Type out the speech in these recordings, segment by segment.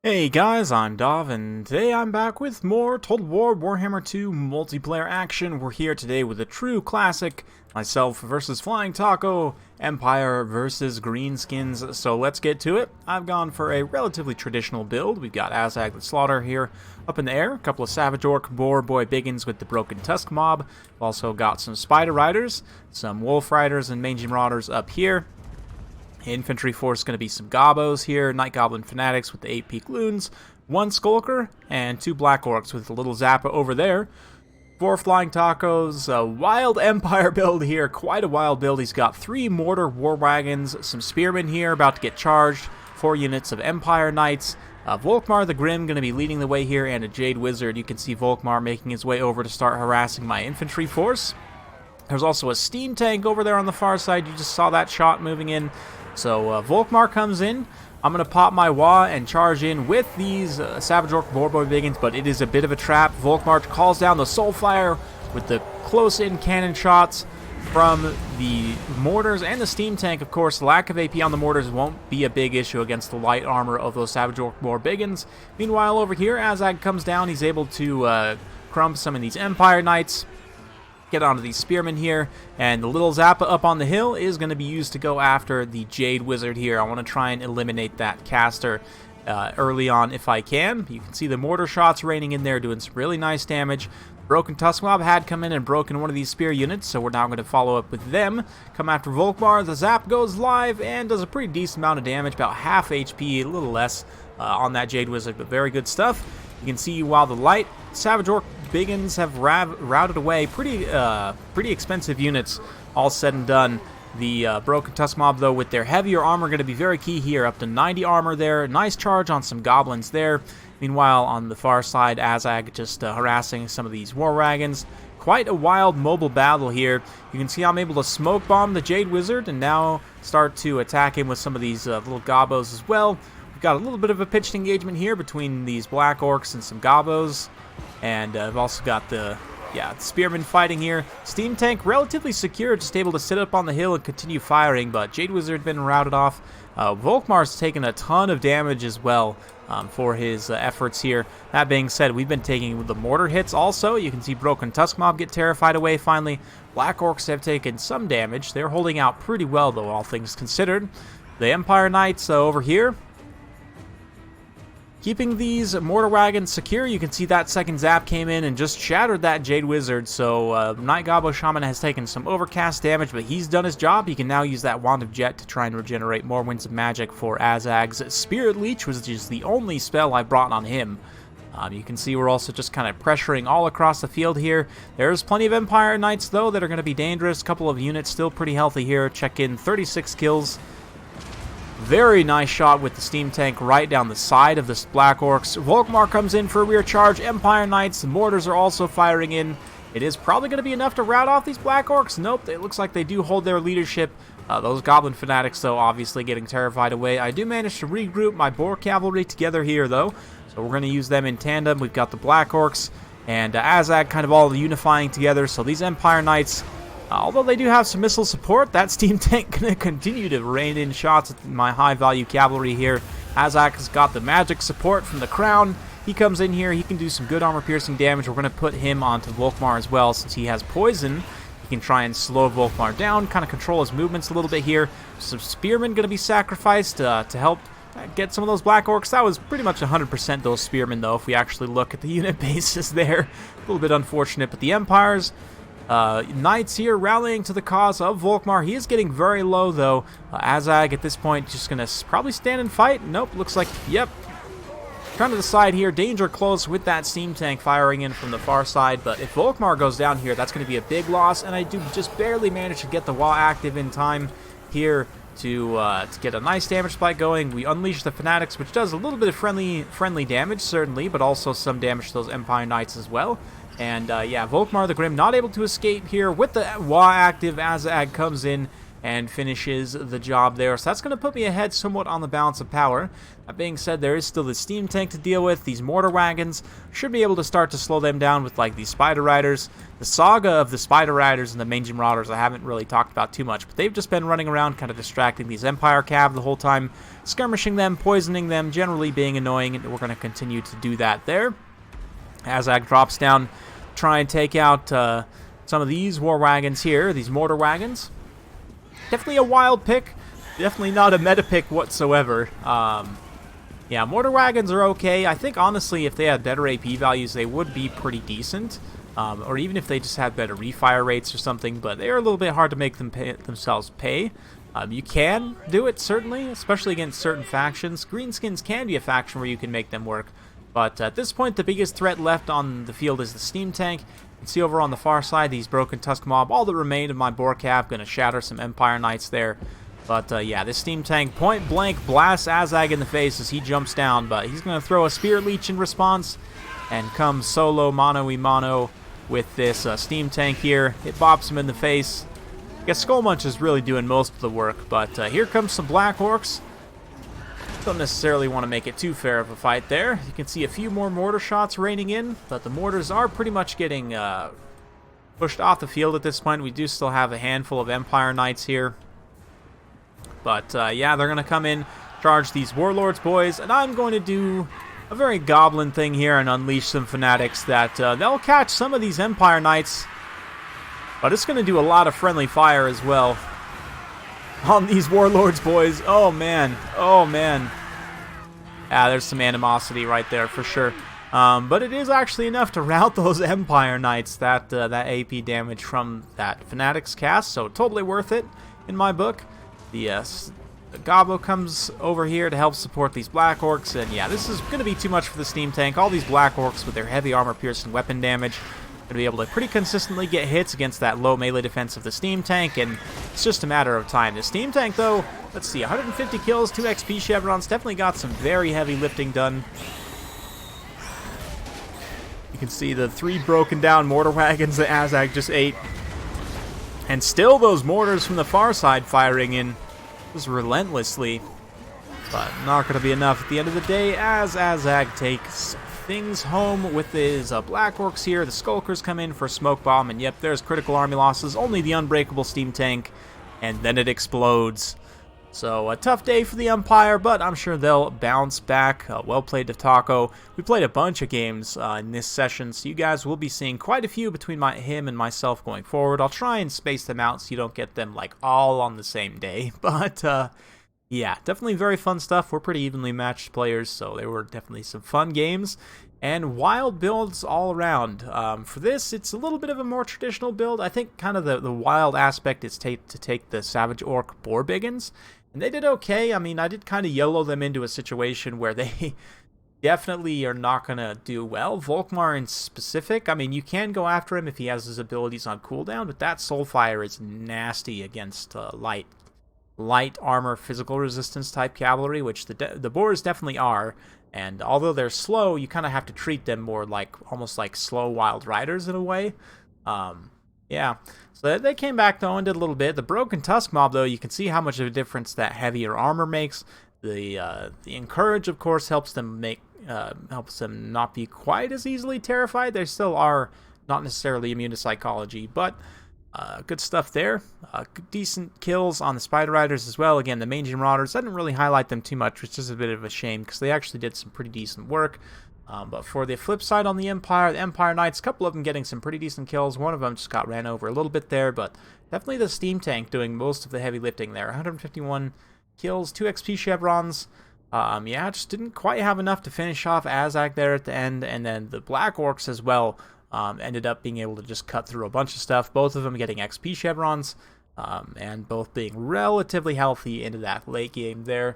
Hey guys, I'm Dov, and today I'm back with more Total War Warhammer 2 multiplayer action. We're here today with a true classic, myself versus Flying Taco, Empire versus Greenskins. So let's get to it. I've gone for a relatively traditional build. We've got Azag the Slaughter here up in the air, a couple of Savage Orc, Boar Boy Biggins with the Broken Tusk Mob. We've also got some Spider Riders, some Wolf Riders, and Mangy Marauders up here. Infantry force going to be some Gobos here, Night Goblin Fanatics with the 8 Peak Loons, 1 Skulker, and 2 Black Orcs with a little Zappa over there. 4 Flying Tacos, a wild Empire build here, quite a wild build. He's got 3 Mortar War Wagons, some Spearmen here about to get charged, 4 units of Empire Knights, Volkmar the Grim going to be leading the way here, and a Jade Wizard. You can see Volkmar making his way over to start harassing my infantry force. There's also a steam tank over there on the far side. You just saw that shot moving in. So Volkmar comes in. I'm going to pop my Wa and charge in with these Savage Orc Boar Boy Biggins, but it is a bit of a trap. Volkmar calls down the Soulfire with the close-in cannon shots from the mortars and the steam tank. Of course, lack of AP on the mortars won't be a big issue against the light armor of those Savage Orc Boar Biggins. Meanwhile, over here, Azag comes down. He's able to crumb some of these Empire Knights, get onto these Spearmen here, and the little Zappa up on the hill is going to be used to go after the Jade Wizard here. I want to try and eliminate that caster early on if I can. You can see the mortar shots raining in there, doing some really nice damage. Broken Tusk Mob had come in and broken one of these spear units, so we're now going to follow up with them. Come after Volkmar. The Zap goes live and does a pretty decent amount of damage, about half HP, a little less on that Jade Wizard, but very good stuff. You can see while the light Savage Orc Biggins have routed away pretty expensive units, all said and done. The Broken Tusk Mob, though, with their heavier armor, going to be very key here. Up to 90 armor there. Nice charge on some goblins there. Meanwhile, on the far side, Azag just harassing some of these War Wagons. Quite a wild mobile battle here. You can see I'm able to smoke bomb the Jade Wizard and now start to attack him with some of these little Gobos as well. We've got a little bit of a pitched engagement here between these Black Orcs and some Gobos. And I've also got the Spearmen fighting here. Steam Tank relatively secure, just able to sit up on the hill and continue firing, but Jade Wizard been routed off. Volkmar's taken a ton of damage as well for his efforts here. That being said, we've been taking the mortar hits also. You can see Broken Tusk Mob get terrified away finally. Black Orcs have taken some damage. They're holding out pretty well, though, all things considered. The Empire Knights over here, keeping these mortar wagons secure. You can see that second Zap came in and just shattered that Jade Wizard. So Night Goblin Shaman has taken some overcast damage, but he's done his job. He can now use that Wand of Jet to try and regenerate more Winds of Magic for Azag's Spirit Leech, which is the only spell I brought on him. You can see we're also just kind of pressuring all across the field here. There's plenty of Empire Knights, though, that are going to be dangerous. A couple of units still pretty healthy here. Check in 36 kills. Very nice shot with the steam tank right down the side of the Black Orcs. Volkmar comes in for a rear charge. Empire Knights, the mortars are also firing in. It is probably going to be enough to rout off these Black Orcs. Nope, it looks like they do hold their leadership. Those Goblin Fanatics, though, obviously getting terrified away. I do manage to regroup my Boar Cavalry together here, though. So we're going to use them in tandem. We've got the Black Orcs and Azag kind of all unifying together. So these Empire Knights, although they do have some missile support, that steam tank going to continue to rain in shots at my high-value cavalry here. Azag has got the magic support from the crown. He comes in here. He can do some good armor-piercing damage. We're going to put him onto Volkmar as well since he has poison. He can try and slow Volkmar down, kind of control his movements a little bit here. Some Spearmen going to be sacrificed to help get some of those Black Orcs. That was pretty much 100% those Spearmen, though, if we actually look at the unit basis there. A little bit unfortunate, but the Empires... Knights here rallying to the cause of Volkmar. He is getting very low, though. Azag at this point just going to probably stand and fight. Nope, looks like, yep. Turn to the side here. Danger close with that steam tank firing in from the far side. But if Volkmar goes down here, that's going to be a big loss. And I do just barely manage to get the Wa active in time here to get a nice damage spike going. We unleash the Fanatics, which does a little bit of friendly damage, certainly, but also some damage to those Empire Knights as well. And yeah, Volkmar the Grim not able to escape here with the Wa active. Azag comes in and finishes the job there. So that's going to put me ahead somewhat on the balance of power. That being said, there is still the steam tank to deal with. These mortar wagons should be able to start to slow them down with like these spider riders. The saga of the spider riders and the mangy marauders I haven't really talked about too much, but they've just been running around kind of distracting these Empire cav the whole time, skirmishing them, poisoning them, generally being annoying, and we're going to continue to do that there. Azag drops down, try and take out some of these war wagons here, these mortar wagons. Definitely a wild pick. Definitely not a meta pick whatsoever. Yeah, mortar wagons are okay. I think, honestly, if they had better AP values, they would be pretty decent. Or even if they just had better refire rates or something. But they are a little bit hard to make themselves pay. You can do it, certainly, especially against certain factions. Greenskins can be a faction where you can make them work. But at this point, the biggest threat left on the field is the steam tank. You can see over on the far side, these broken tusk mob, all that remained of my boar cav, going to shatter some Empire Knights there. But yeah, this steam tank point blank blasts Azag in the face as he jumps down, but he's going to throw a Spirit Leech in response and come solo mano-y-mano with this steam tank here. It bops him in the face. I guess Skullmunch is really doing most of the work, but here comes some Black Orcs. Don't necessarily want to make it too fair of a fight there. You can see a few more mortar shots raining in, but the mortars are pretty much getting pushed off the field at this point. We do still have a handful of Empire Knights here. But yeah, they're going to come in, charge these Warlords boys, and I'm going to do a very goblin thing here and unleash some fanatics that they'll catch some of these Empire Knights, but it's going to do a lot of friendly fire as well on these Warlords boys. Oh man, oh man. Yeah, there's some animosity right there for sure. But it is actually enough to rout those Empire Knights, that AP damage from that Fanatics cast, so totally worth it in my book. The Gobbo comes over here to help support these Black Orcs, and yeah, this is going to be too much for the steam tank. All these Black Orcs with their heavy armor-piercing weapon damage going to be able to pretty consistently get hits against that low melee defense of the steam tank, and it's just a matter of time. The steam tank, though, let's see, 150 kills, 2 XP chevrons, definitely got some very heavy lifting done. You can see the 3 broken down mortar wagons that Azag just ate. And still those mortars from the far side firing in just relentlessly. But not going to be enough at the end of the day as Azag takes things home with his Black Orcs here. The Skulkers come in for a smoke bomb, and yep, there's critical army losses. Only the unbreakable steam tank, and then it explodes. So a tough day for the Empire, but I'm sure they'll bounce back. Well played to Taco. We played a bunch of games in this session, so you guys will be seeing quite a few between him and myself going forward. I'll try and space them out so you don't get them like all on the same day. But yeah, definitely very fun stuff. We're pretty evenly matched players, so they were definitely some fun games. And wild builds all around. For this, it's a little bit of a more traditional build. I think kind of the wild aspect is to take the Savage Orc Boar Biggins. And they did okay. I mean, I did kind of YOLO them into a situation where they definitely are not going to do well. Volkmar in specific, I mean, you can go after him if he has his abilities on cooldown, but that Soulfire is nasty against light armor physical resistance type cavalry, which the boars definitely are. And although they're slow, you kind of have to treat them more like almost like slow wild riders in a way. Yeah, so they came back though and did a little bit. The broken tusk mob though, you can see how much of a difference that heavier armor makes. The encourage, of course, helps them not be quite as easily terrified. They still are not necessarily immune to psychology, but good stuff there. Decent kills on the Spider Riders as well. Again, the Mangy Marauders, I didn't really highlight them too much, which is a bit of a shame because they actually did some pretty decent work. But for the flip side on the Empire Knights, a couple of them getting some pretty decent kills. One of them just got ran over a little bit there, but definitely the steam tank doing most of the heavy lifting there. 151 kills, 2 XP chevrons. Yeah, just didn't quite have enough to finish off Azag there at the end, and then the Black Orcs as well ended up being able to just cut through a bunch of stuff, both of them getting XP chevrons, and both being relatively healthy into that late game there.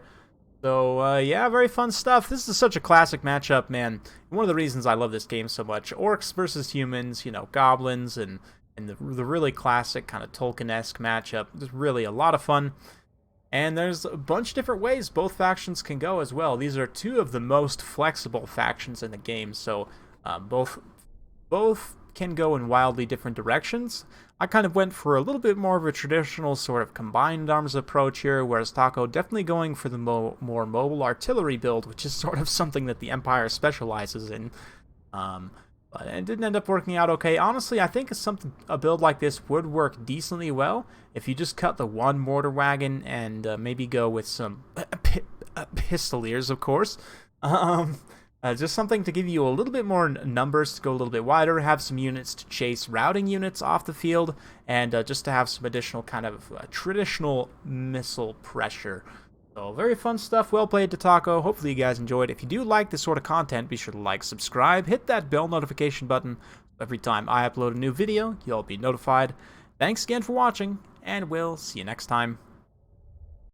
So, yeah, very fun stuff. This is such a classic matchup, man. One of the reasons I love this game so much. Orcs versus humans, you know, goblins, and the really classic kind of Tolkien-esque matchup. It's really a lot of fun. And there's a bunch of different ways both factions can go as well. These are 2 of the most flexible factions in the game, so both can go in wildly different directions. I kind of went for a little bit more of a traditional sort of combined arms approach here, whereas Taco definitely going for the more mobile artillery build, which is sort of something that the Empire specializes in. But it didn't end up working out okay. Honestly, I think a build like this would work decently well if you just cut the one mortar wagon and maybe go with some pistoliers, of course. Just something to give you a little bit more numbers, to go a little bit wider, have some units to chase routing units off the field, and just to have some additional kind of traditional missile pressure. So very fun stuff. Well played to Taco. Hopefully you guys enjoyed. If you do like this sort of content, be sure to like, subscribe, hit that bell notification button. Every time I upload a new video, you'll be notified. Thanks again for watching, and we'll see you next time.